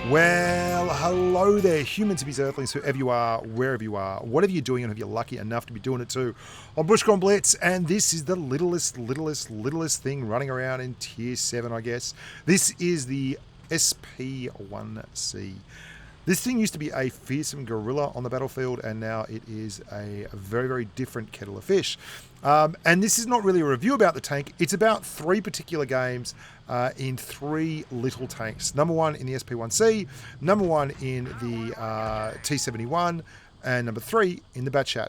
Well, hello there, humans, hippies, earthlings, whoever you are, wherever you are, whatever you're doing, and if you're lucky enough to be doing it too, I'm Bushka on Blitz, and this is the littlest thing running around in Tier 7, I guess. This is the SP1C. This thing used to be a fearsome gorilla on the battlefield, and now it is a very, very different kettle of fish. And this is not really a review about the tank. It's about three particular games in three little tanks. Number one in the SP1C, number one in the T71, and number three in the Batchat.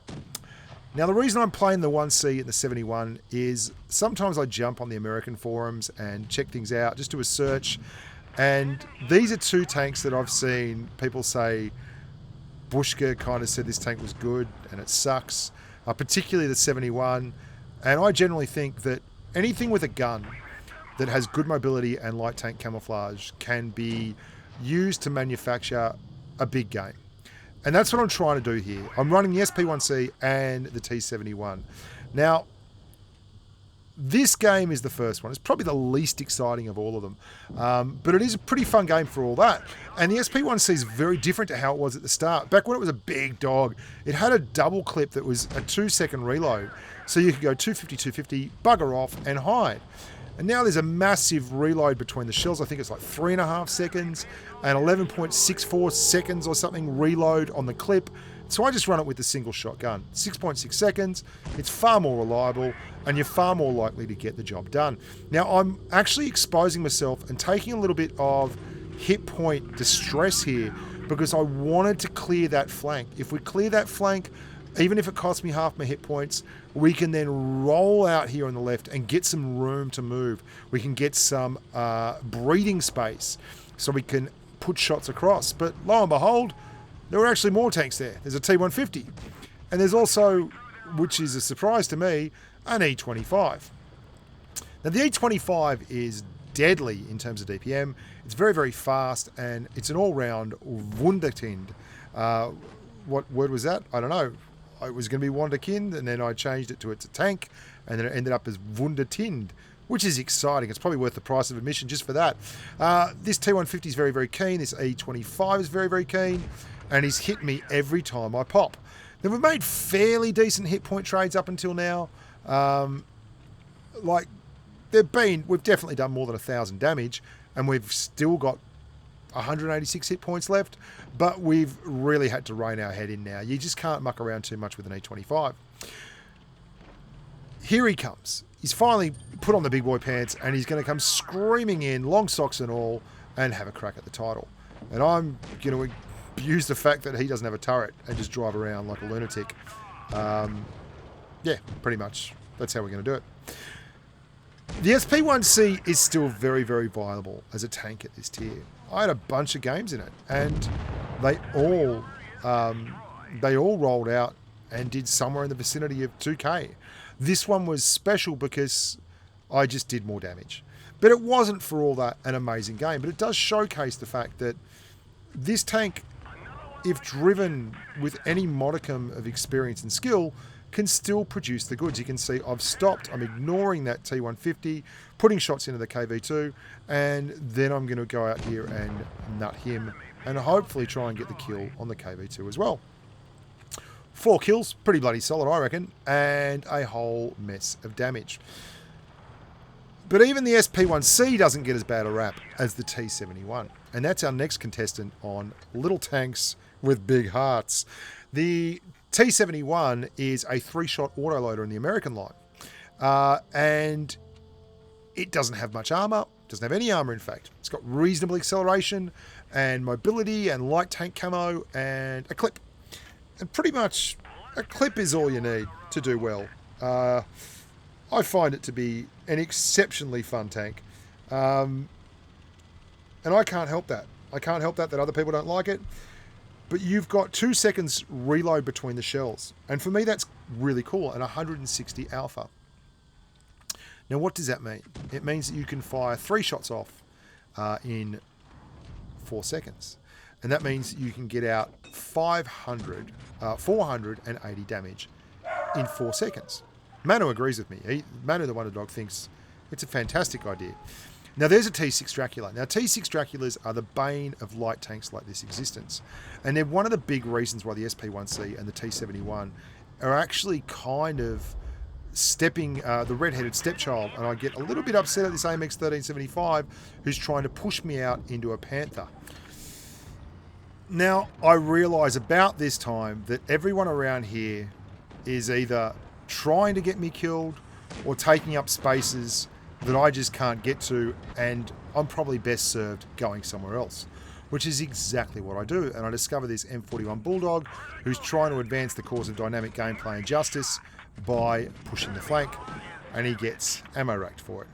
Now, the reason I'm playing the 1C and the 71 is sometimes I jump on the American forums and check things out, just do a search. And these are two tanks that I've seen people say, Bushka kind of said this tank was good and it sucks, particularly the 71. And I generally think that anything with a gun that has good mobility and light tank camouflage can be used to manufacture a big game. And that's what I'm trying to do here. I'm running the SP1C and the T71. Now, this game is the first one. It's probably the least exciting of all of them. But it is a pretty fun game for all that. And the SP1C is very different to how it was at the start. Back when it was a big dog, it had a double clip that was a 2-second reload. So you could go 250, 250, bugger off, and hide. And now there's a massive reload between the shells. I think it's like 3.5 seconds and 11.64 seconds or something reload on the clip. So I just run it with the single shotgun. 6.6 seconds. It's far more reliable and you're far more likely to get the job done. Now, I'm actually exposing myself and taking a little bit of hit point distress here because I wanted to clear that flank. If we clear that flank, even if it costs me half my hit points, we can then roll out here on the left and get some room to move. We can get some breathing space so we can put shots across. But lo and behold, there were actually more tanks there. There's a T150. And there's also, which is a surprise to me, an E25. Now the E25 is deadly in terms of DPM. It's very, very fast and it's an all-round wunderkind. What word was that? I don't know. It was going to be wunderkind and then I changed it to it's a tank and then it ended up as wundertind, which is exciting. It's probably worth the price of admission just for that. This T150 is very, very keen. This E25 is very, very keen. And he's hit me every time I pop. Now, we've made fairly decent hit point trades up until now. We've definitely done more than 1,000 damage, and we've still got 186 hit points left, but we've really had to rein our head in now. You just can't muck around too much with an E25. Here he comes. He's finally put on the big boy pants, and he's going to come screaming in, long socks and all, and have a crack at the title. And I'm going to use the fact that he doesn't have a turret and just drive around like a lunatic. Yeah, pretty much. That's how we're going to do it. The SP1C is still very, very viable as a tank at this tier. I had a bunch of games in it, and they all rolled out and did somewhere in the vicinity of 2K. This one was special because I just did more damage. But it wasn't for all that an amazing game. But it does showcase the fact that this tank, if driven with any modicum of experience and skill, can still produce the goods. You can see I've stopped, I'm ignoring that T150, putting shots into the KV2, and then I'm going to go out here and nut him and hopefully try and get the kill on the KV2 as well. 4 kills, pretty bloody solid, I reckon, and a whole mess of damage. But even the SP1C doesn't get as bad a rap as the T71. And that's our next contestant on little tanks with big hearts. The T71 is a 3-shot autoloader in the American line. And it doesn't have much armor. Doesn't have any armor, in fact. It's got reasonable acceleration and mobility and light tank camo and a clip. And pretty much a clip is all you need to do well. I find it to be an exceptionally fun tank. And I can't help that. I can't help that other people don't like it. But you've got 2 seconds reload between the shells. And for me, that's really cool. And 160 alpha. Now, what does that mean? It means that you can fire 3 shots off in 4 seconds. And that means you can get out 480 damage in 4 seconds. Manu agrees with me. Manu, the Wonder Dog, thinks it's a fantastic idea. Now there's a T6 Dracula. Now T6 Draculas are the bane of light tanks like this existence. And they're one of the big reasons why the SP1C and the T71 are actually kind of stepping the red-headed stepchild. And I get a little bit upset at this AMX 1375 who's trying to push me out into a Panther. Now I realise about this time that everyone around here is either trying to get me killed or taking up spaces that I just can't get to, and I'm probably best served going somewhere else, which is exactly what I do. And I discover this M41 Bulldog who's trying to advance the cause of dynamic gameplay and justice by pushing the flank, and he gets ammo racked for it.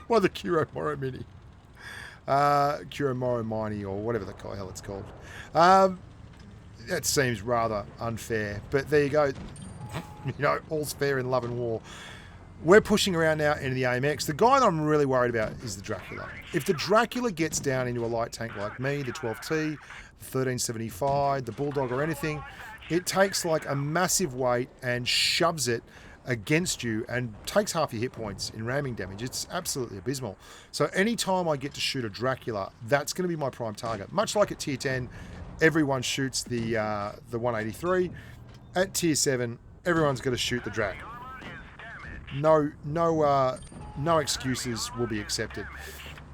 Well, the Kuro Moro Mini. Kuro Moro Mini, or whatever the hell it's called. That seems rather unfair, but there you go. You know, all's fair in love and war. We're pushing around now into the AMX. The guy that I'm really worried about is the Dracula. If the Dracula gets down into a light tank like me, the 12T, the 1375, the Bulldog or anything, it takes like a massive weight and shoves it against you and takes half your hit points in ramming damage. It's absolutely abysmal. So anytime I get to shoot a Dracula, that's going to be my prime target. Much like at tier 10, everyone shoots the 183. At tier 7, everyone's going to shoot the Drac. No excuses will be accepted.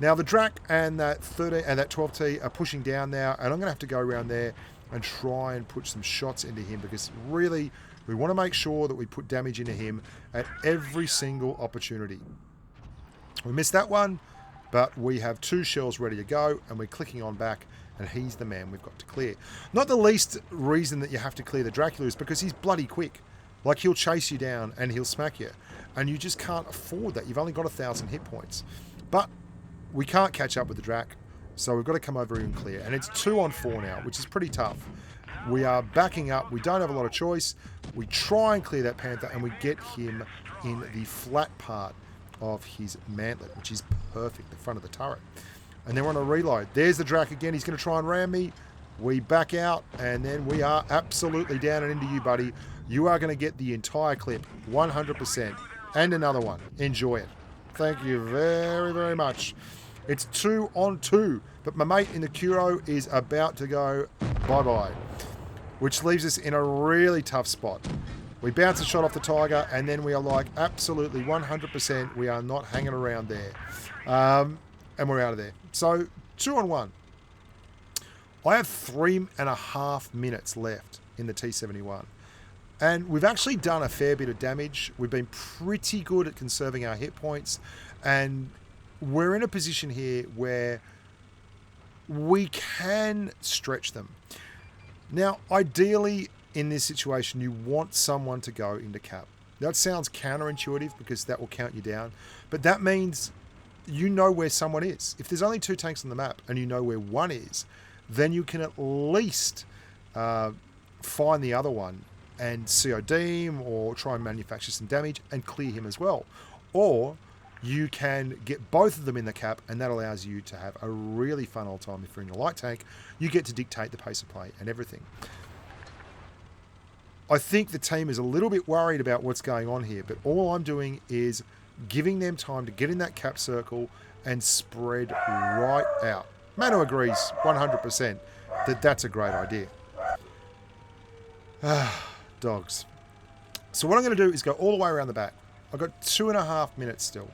Now the Drac and that 13 and that 12T are pushing down now, and I'm going to have to go around there and try and put some shots into him, because really we want to make sure that we put damage into him at every single opportunity. We missed that one, but we have 2 shells ready to go, and we're clicking on back, and he's the man we've got to clear. Not the least reason that you have to clear the Dracula is because he's bloody quick. Like, he'll chase you down and he'll smack you. And you just can't afford that. You've only got 1,000 hit points. But we can't catch up with the Drac, so we've got to come over and clear. And it's 2 on 4 now, which is pretty tough. We are backing up. We don't have a lot of choice. We try and clear that Panther, and we get him in the flat part of his mantlet, which is perfect, the front of the turret. And then we're on a reload. There's the Drac again. He's going to try and ram me. We back out, and then we are absolutely down and into you, buddy. You are going to get the entire clip, 100%. And another one. Enjoy it. Thank you very, very much. It's 2 on 2, but my mate in the Kuro is about to go bye-bye, which leaves us in a really tough spot. We bounce a shot off the Tiger, and then we are like, absolutely 100%, we are not hanging around there. And we're out of there. So, 2 on 1. I have 3.5 minutes left in the T71. And we've actually done a fair bit of damage. We've been pretty good at conserving our hit points. And we're in a position here where we can stretch them. Now, ideally, in this situation, you want someone to go into cap. That sounds counterintuitive because that will count you down. But that means you know where someone is. If there's only 2 tanks on the map and you know where one is, then you can at least find the other one and COD him or try and manufacture some damage and clear him as well. Or you can get both of them in the cap, and that allows you to have a really fun old time. If you're in a light tank, you get to dictate the pace of play and everything. I think the team is a little bit worried about what's going on here, but all I'm doing is giving them time to get in that cap circle and spread right out. Manu agrees 100% that that's a great idea. Dogs. So what I'm going to do is go all the way around the back. I've got 2.5 minutes still,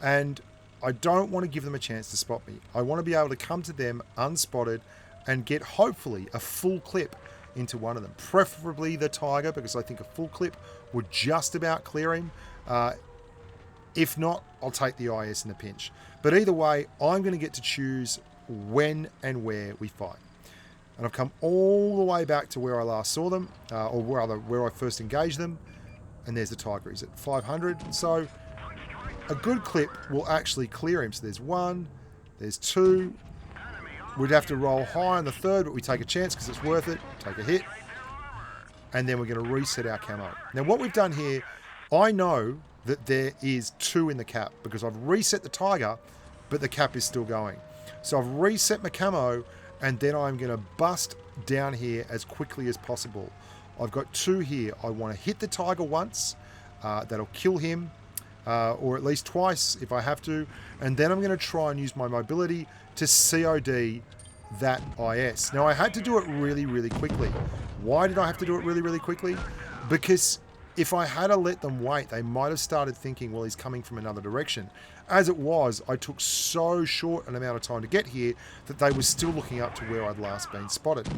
and I don't want to give them a chance to spot me. I want to be able to come to them unspotted and get hopefully a full clip into one of them, preferably the Tiger, because I think a full clip would just about clear him. If not, I'll take the IS in the pinch. But either way, I'm going to get to choose when and where we fight. And I've come all the way back to where I last saw them, or where I first engaged them. And there's the Tiger. He's at 500. So a good clip will actually clear him. So there's 1, there's 2. We'd have to roll high on the 3rd, but we take a chance because it's worth it. Take a hit. And then we're going to reset our camo. Now what we've done here, I know that there is 2 in the cap because I've reset the Tiger, but the cap is still going. So I've reset my camo, and then I'm going to bust down here as quickly as possible. I've got 2 here. I want to hit the Tiger once. That'll kill him. or at least twice if I have to, and then I'm going to try and use my mobility to COD that IS. Now, I had to do it really, really quickly. Why did I have to do it really, really quickly? Because if I had to let them wait, they might have started thinking, well, he's coming from another direction. As it was, I took so short an amount of time to get here that they were still looking up to where I'd last been spotted.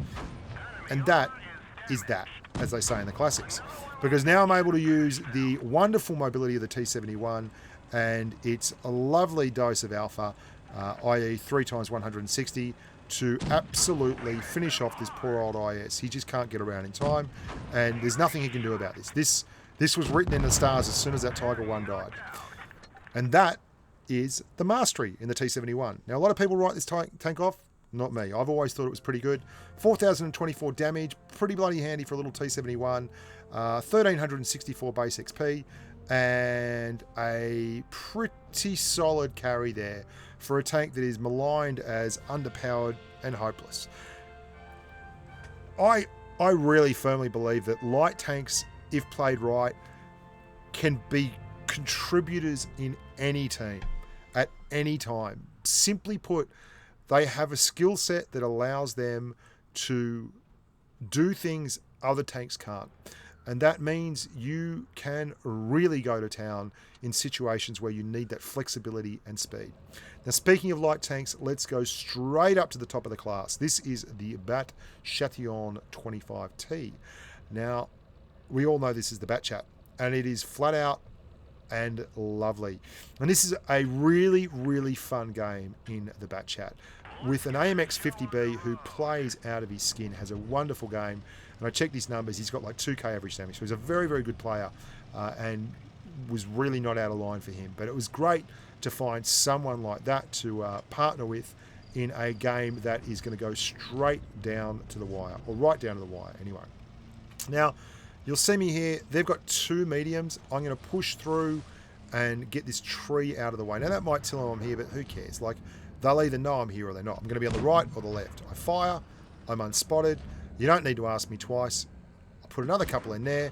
And that is that, as they say in the classics. Because now I'm able to use the wonderful mobility of the T71 and its a lovely dose of alpha, i.e. 3 times 160, to absolutely finish off this poor old IS. He just can't get around in time, and there's nothing he can do about this. This was written in the stars as soon as that Tiger 1 died. And that is the mastery in the T71. Now, a lot of people write this tank off. Not me. I've always thought it was pretty good. 4,024 damage, pretty bloody handy for a little T71. 1,364 base XP, and a pretty solid carry there for a tank that is maligned as underpowered and hopeless. I really firmly believe that light tanks, if played right, can be contributors in any team at any time. Simply put, they have a skill set that allows them to do things other tanks can't. And that means you can really go to town in situations where you need that flexibility and speed. Now, speaking of light tanks, let's go straight up to the top of the class. This is the Batchat 25T. Now, we all know this is the Batchat, and it is flat out and lovely. And this is a really, really fun game in the Batchat. With an AMX 50B who plays out of his skin, has a wonderful game. And I checked his numbers, he's got like 2k average damage. So he's a very, very good player and was really not out of line for him. But it was great to find someone like that to partner with in a game that is going to go straight down to the wire, or right down to the wire anyway. Now, you'll see me here. They've got 2 mediums. I'm going to push through and get this tree out of the way. Now, that might tell them I'm here, but who cares? Like, they'll either know I'm here or they're not. I'm going to be on the right or the left. I fire. I'm unspotted. You don't need to ask me twice. I'll put another couple in there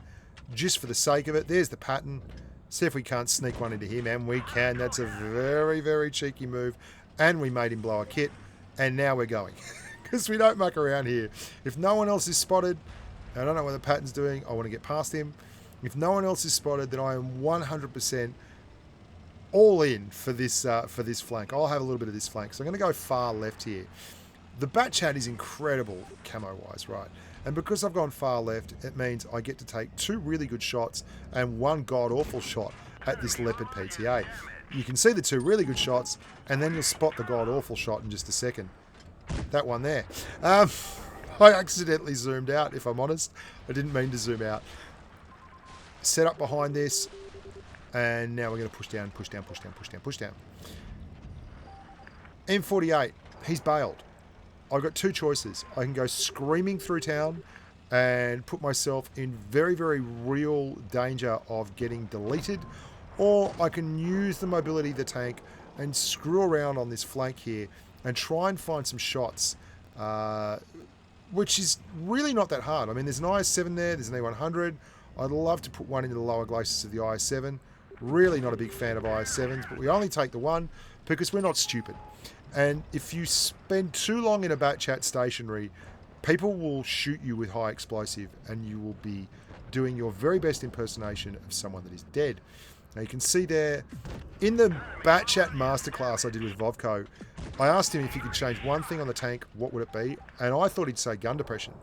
just for the sake of it. There's the pattern. See if we can't sneak one into him, and we can. That's a very, very cheeky move. And we made him blow a kit. And now we're going. Because we don't muck around here. If no one else is spotted, I don't know what the pattern's doing. I want to get past him. If no one else is spotted, then I am 100% all in for this flank. I'll have a little bit of this flank. So I'm going to go far left here. The Batchat is incredible camo-wise, right? And because I've gone far left, it means I get to take 2 really good shots and 1 god-awful shot at this Leopard PTA. You can see the 2 really good shots, and then you'll spot the god-awful shot in just a second. That one there. I accidentally zoomed out, if I'm honest. I didn't mean to zoom out. Set up behind this, and now we're going to push down, push down, push down, push down, push down. M48, he's bailed. I've got 2 choices. I can go screaming through town and put myself in very, very real danger of getting deleted, or I can use the mobility of the tank and screw around on this flank here and try and find some shots, which is really not that hard. I mean, there's an IS-7 there, there's an E100. I'd love to put one into the lower glacis of the IS-7. Really not a big fan of IS-7s, but we only take the one because we're not stupid. And if you spend too long in a Batchat stationary, people will shoot you with high explosive, and you will be doing your very best impersonation of someone that is dead. Now you can see there, in the Batchat masterclass I did with Vovko, I asked him if he could change one thing on the tank, what would it be? And I thought he'd say gun depression.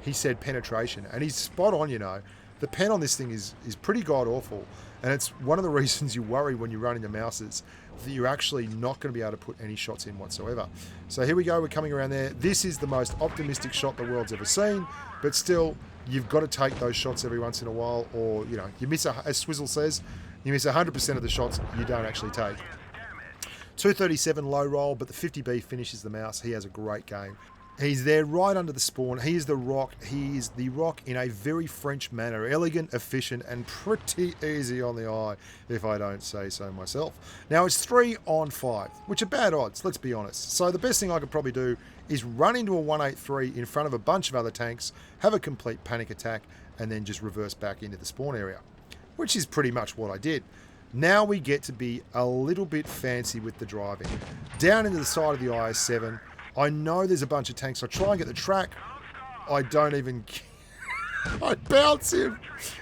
He said penetration, and he's spot on, you know. The pen on this thing is pretty god-awful, and it's one of the reasons you worry when you run into mouses, that you're actually not going to be able to put any shots in whatsoever. So here we go, we're coming around there. This is the most optimistic shot the world's ever seen, but still, you've got to take those shots every once in a while, or, you know, you miss, as Swizzle says, you miss 100% of the shots you don't actually take. 237 low roll, but the 50B finishes the mouse. He has a great game. He's there right under the spawn. He is the rock. He is the rock in a very French manner. Elegant, efficient, and pretty easy on the eye, if I don't say so myself. Now, it's 3 on 5, which are bad odds, let's be honest. So the best thing I could probably do is run into a 183 in front of a bunch of other tanks, have a complete panic attack, and then just reverse back into the spawn area, which is pretty much what I did. Now we get to be a little bit fancy with the driving. Down into the side of the IS-7. I know there's a bunch of tanks. I try and get the track. I don't even... I bounce him.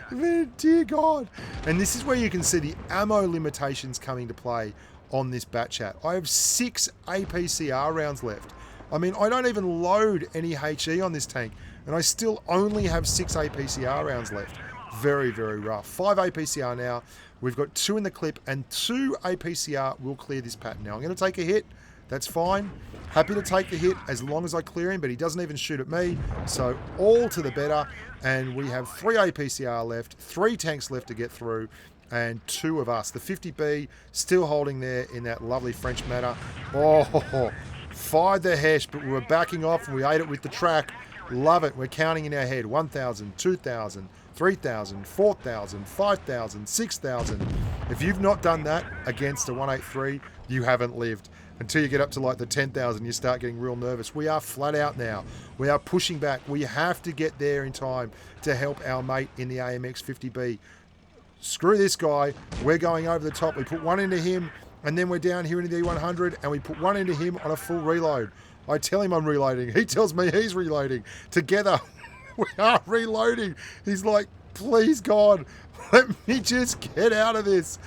Man, dear God. And this is where you can see the ammo limitations coming to play on this Batchat. I have 6 APCR rounds left. I mean, I don't even load any HE on this tank, and I still only have 6 APCR rounds left. Very, very rough. 5 APCR now. We've got 2 in the clip, and 2 APCR will clear this pattern. Now, I'm going to take a hit. That's fine. Happy to take the hit as long as I clear him, but he doesn't even shoot at me. So all to the better. And we have 3 APCR left, 3 tanks left to get through, and 2 of us. The 50B still holding there in that lovely French manner. Oh, fired the hesh, but we were backing off and we ate it with the track. Love it. We're counting in our head. 1,000, 2,000, 3,000, 4,000, 5,000, 6,000. If you've not done that against a 183, you haven't lived. Until you get up to like the 10,000, you start getting real nervous. We are flat out now. We are pushing back. We have to get there in time to help our mate in the AMX 50B. Screw this guy. We're going over the top. We put 1 into him, and then we're down here into the E100, and we put 1 into him on a full reload. I tell him I'm reloading. He tells me he's reloading. Together, we are reloading. He's like, please, God, let me just get out of this.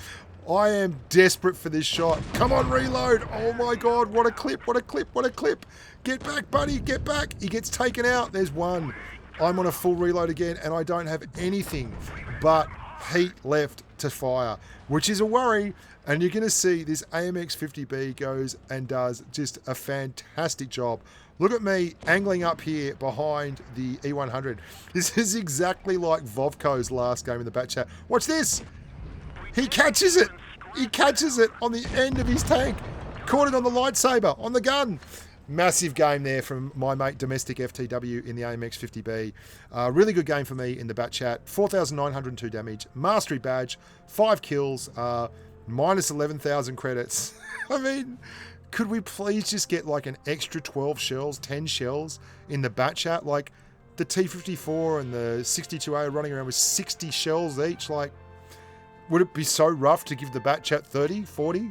I am desperate for this shot. Come on, reload. Oh my God, what a clip, what a clip, what a clip. Get back, buddy, get back. He gets taken out. There's 1. I'm on a full reload again, and I don't have anything but heat left to fire, which is a worry. And you're going to see this AMX 50B goes and does just a fantastic job. Look at me angling up here behind the E100. This is exactly like Vovko's last game in the Batchat. Watch this. He catches it. He catches it on the end of his tank. Caught it on the lightsaber, on the gun. Massive game there from my mate Domestic FTW in the AMX 50B. Really good game for me in the Batchat. 4,902 damage. Mastery badge. 5 kills. Minus 11,000 credits. I mean, could we please just get like an extra 12 shells, 10 shells in the Batchat? Like the T54 and the 62A running around with 60 shells each. Like, would it be so rough to give the Batchat 30, 40?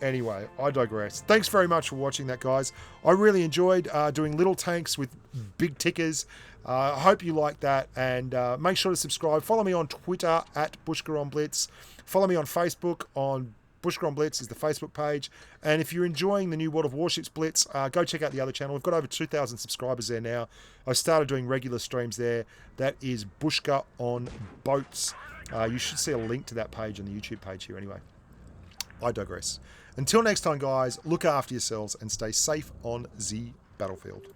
Anyway, I digress. Thanks very much for watching that, guys. I really enjoyed doing little tanks with big tickers. I hope you like that, and make sure to subscribe. Follow me on Twitter at Bushka on Blitz. Follow me on Facebook on Bushka on Blitz is the Facebook page. And if you're enjoying the new World of Warships Blitz, go check out the other channel. We've got over 2,000 subscribers there now. I started doing regular streams there. That is Bushka on Boats. You should see a link to that page on the YouTube page here anyway. I digress. Until next time, guys, look after yourselves and stay safe on the battlefield.